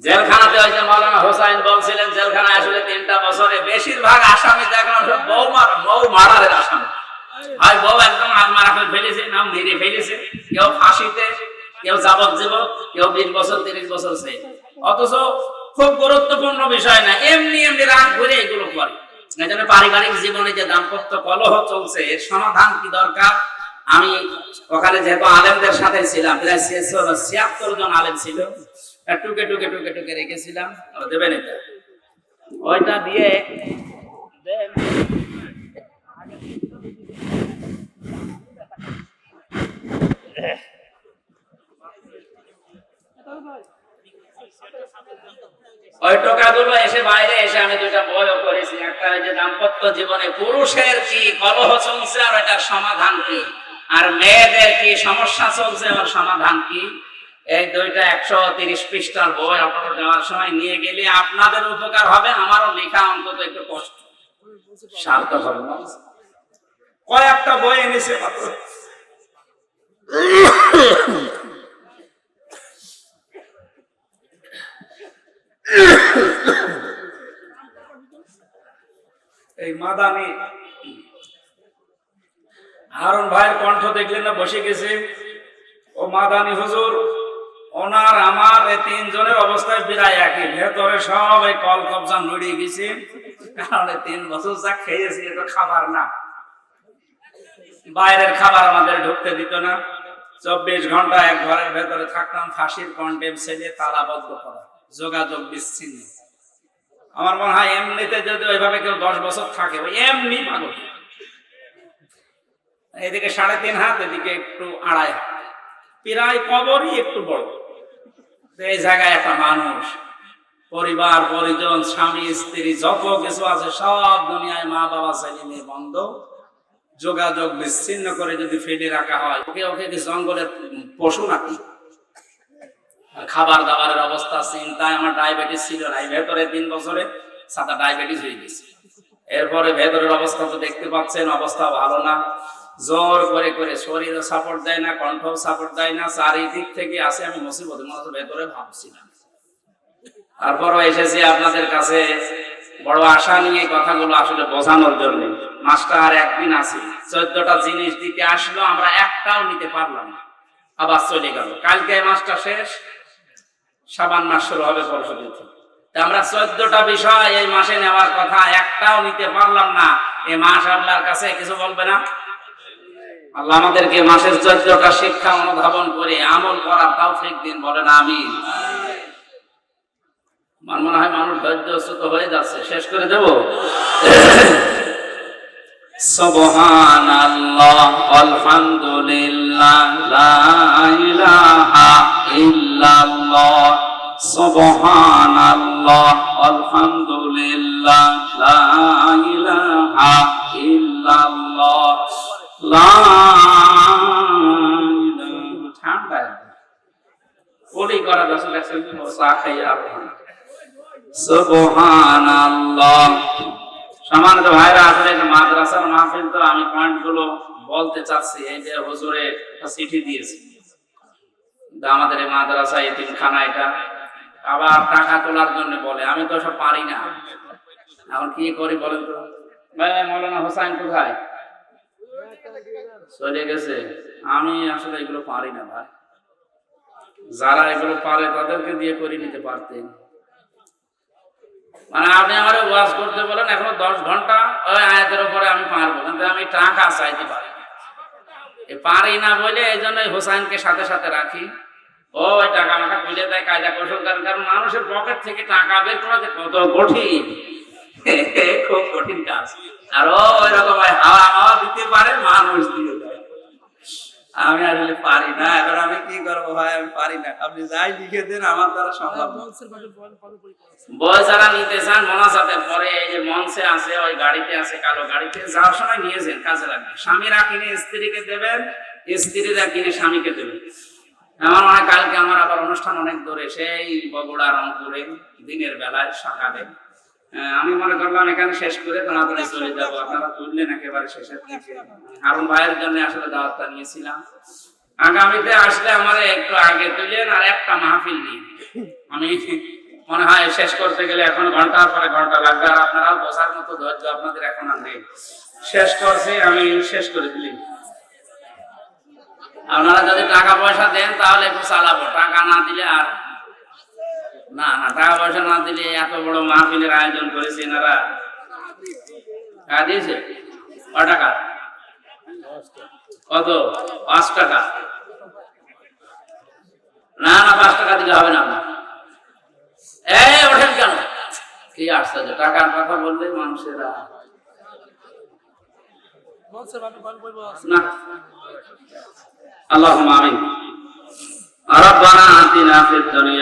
জেলখানাতে ওই যে মাওলানা হোসাইন বলছিলেন জেলখানায় আসলে 3টা বছরে বেশিরভাগ আসামি দেখলাম সব বউ মারারের আসামি। হয় বউ একদম আত্মারা করে ফেলেছে, নাম মেরে ফেলেছে, কেউ ফাঁসিতে, কেউ যাবজ্জীবন, কেউ 20 বছর 30 বছর সে। অথচ খুব গুরুত্বপূর্ণ বিষয় না, এমনি এমনি রাত ঘুরে এগুলো করে। এই জন্য পারিবারিক জীবনে যে দাম্পত্য কলহ চলছে এর সমাধান কি দরকার। আমি ওখানে যেহেতু আলেমদের সাথে ছিলাম, প্রায় 76 জন আলেম ছিল, টুকে টুকে টুকে টুকে রেখেছিলাম। দেবেন এটা, ওইটা দিয়ে দেন। ওই টোকাগুলো এসে বাইরে এসে আমি 2টা বইও করেছি। একটা যে দাম্পত্য জীবনে পুরুষের কি কলহ চলছে আর এটার সমাধান কি, আর মেয়েদের কি সমস্যা চলছে আর সমাধান কি। এই 2টা 130 পৃষ্ঠার বই আপনারা দেওয়ার সময় নিয়ে গেলে আপনাদের উপকার হবে, আমারও লেখা অন্তত একটু কষ্ট সার্থক হবে না। কয়েকটা বই এনেছে মাত্র। এই মাদানি হারুন ভাইয়ের কণ্ঠ দেখলেন না, বসে গেছে। ও মাদানি হুজুর, ওনার আমার এই 3 জনের অবস্থায় প্রায় একই, ভেতরে সব এই কল কবজা নড়িয়ে গেছে। কারণ 3 বছর যা খেয়েছি এটা খাবার না, বাইরের খাবার আমাদের ঢুকতে দিত না। 24 ঘন্টা এক ঘরের ভেতরে থাকতাম, ফাঁসির কন্টেম ছেলে, তালাবদ্ধ করা, যোগাযোগ বিচ্ছিন্ন। আমার মনে হয় এমনিতে যদি ওইভাবে কেউ 10 বছর থাকে ওই এমনি পাগল। এদিকে 3.5 হাত, এদিকে একটু 2.5 হাত, প্রায় কবরই একটু বড়। এই জায়গায় একটা মানুষ, পরিবার পরিজন, স্বামী স্ত্রী যত কিছু আছে সব দুনিয়ায়, মা বাবা ছেলে মেয়ে বন্ধ, যোগাযোগ বিচ্ছিন্ন করে যদি ফেলে রাখা হয়, ওকে ওকে কি জঙ্গলের পশু নাকি? খাবার দাবারের অবস্থা চিন্তায়, আমার ডায়াবেটিস ছিল না, ভেতরে 3 বছরে 7টা ডায়াবেটিস হয়ে গেছে। এরপরে ভেতরের অবস্থা তো দেখতে পাচ্ছেন, অবস্থা ভালো না। জোর করে করে শরীরও সাপোর্ট দেয় না, কণ্ঠও সাপোর্ট দেয় না, চারিদিক থেকে আসে। আমি মুসিবতের মতো ভেতরে ভাবছিলাম। তারপরও এসেছি আপনাদের কাছে বড় আশা নিয়ে কথাগুলো আসলে বোঝানোর জন্য। মাসটা আর একদিন আছে, 14টা জিনিস দিতে আসলো, আমরা একটাও নিতে পারলাম না, আবার চলে গেল। কালকে মাসটা শেষ, শাবান মাস শুরু হবে পরশু দিন থেকে। আমরা 14টা বিষয় এই মাসে নেওয়ার কথা, একটাও নিতে পারলাম না। এই মাস আল্লাহর কাছে কিছু বলবে না? আল্লাহ আমাদেরকে মাসের 14টা শিক্ষা অনুধাবন করে আমল করার তৌফিক দিন, বলেন আমিন। আমার মনে হয় মানুষ ধৈর্যচ্যুত হয়ে যাচ্ছে, শেষ করে দেব। সুবহানাল্লাহ, আলহামদুলিল্লাহ, লা ইলাহা ইল্লাল্লাহ। সুবহানাল্লাহ, আলহামদুলিল্লাহ, লা ইলাহা ইল্লাল্লাহ, লা ইলাহা। ঠান্ডা ওলি করা দশ লেখছেন, চা খাইয়া সুবহানাল্লাহ। সম্মানিত ভাইরা, আসলে মাদ্রাসার মাহফিল, তো আমি পয়েন্টগুলো বলতে চাচ্ছি। এই যে হুজুরে চিঠি দিয়েছে, আমাদের এই মাদ্রাসা এতিমখানা, এটা আবার টাকা তোলার জন্য বলে। আমি তো সব পারি না, এখন কি করি বলেন তো? ভাই মৌলানা হোসাইন কোথায়? চলে গেছে। আমি আসলে এগুলো পারি না ভাই, যারা এগুলো পারে তাদেরকে দিয়ে করে নিতে পারতেন। মানে আপনি আমার ওয়াজ করতে বলেন, এখনো 10 ঘন্টা ওই আয়াতের উপরে আমি পারবো, কিন্তু আমি টাকা চাইতে পারি না বলে এই জন্য হোসাইনকে সাথে সাথে রাখি। ওই টাকা আমাকে খুলে দেয় কায়দা কৌশল, কারণ মানুষের পকেট থেকে টাকা বের করা যে কত কঠিন, খুব কঠিন কাজ। আর ওই রকম হাওয়া হাওয়া দিতে পারে, মানুষ দিয়ে দেয়। আমি আসলে পারি না। এবার আমি কি করবো ভাই, আমি পারি না। আপনি যাই লিখে দেন, আমার দ্বারা সম্ভব না। বই যারা নিতে চান মোনাজাতের পরে, এই যে মঞ্চে আছে, ওই গাড়িতে আছে, কালো গাড়িতে, যাওয়ার সময় নিয়েছেন, কাজে লাগবে। স্বামীরা কিনে স্ত্রীকে দেবেন, স্ত্রীরা কিনে স্বামীকে দেবেন। আমার মনে হয় কালকে আমার আবার অনুষ্ঠান অনেক দূরে, সেই বগুড়া, রংপুরে, দিনের বেলায় সকালে। আমি মনে করলাম এখানে শেষ করে তাড়াতাড়ি চলে যাবো। আপনারা তুললেন একেবারে শেষের দিকে। হারুন ভাইয়ের জন্য আসলে দাওয়াতটা নিয়েছিলাম। আগামীতে আসলে আমার একটু আগে তুলেন আর একটা মাহফিল দিন। আমি মনে হয় শেষ করতে গেলে এখন ঘন্টার পরে ঘন্টা লাগবে, আর আপনারাও বোঝার মতো ধৈর্য আপনাদের এখন আর নেই। শেষ করছি, আমি শেষ করে দিলি। আপনারা যদি টাকা পয়সা দেন তাহলে একটু চালাবো, টাকা না দিলে আর না। টাকা পয়সা না দিলে এত বড় মাহফিলের আয়োজন করেছে এনারা। টাকা দিয়েছে? কয় টাকা? কত? 5 টাকা? না 5 টাকা দিলে হবে না। এই ওঠেন কেন? কি আশ্চর্য, টাকার কথা বললে মানুষেরা না। আল্লাহুম্মা আমিন। রব্বানা আতিনা ফিদ দুনিয়া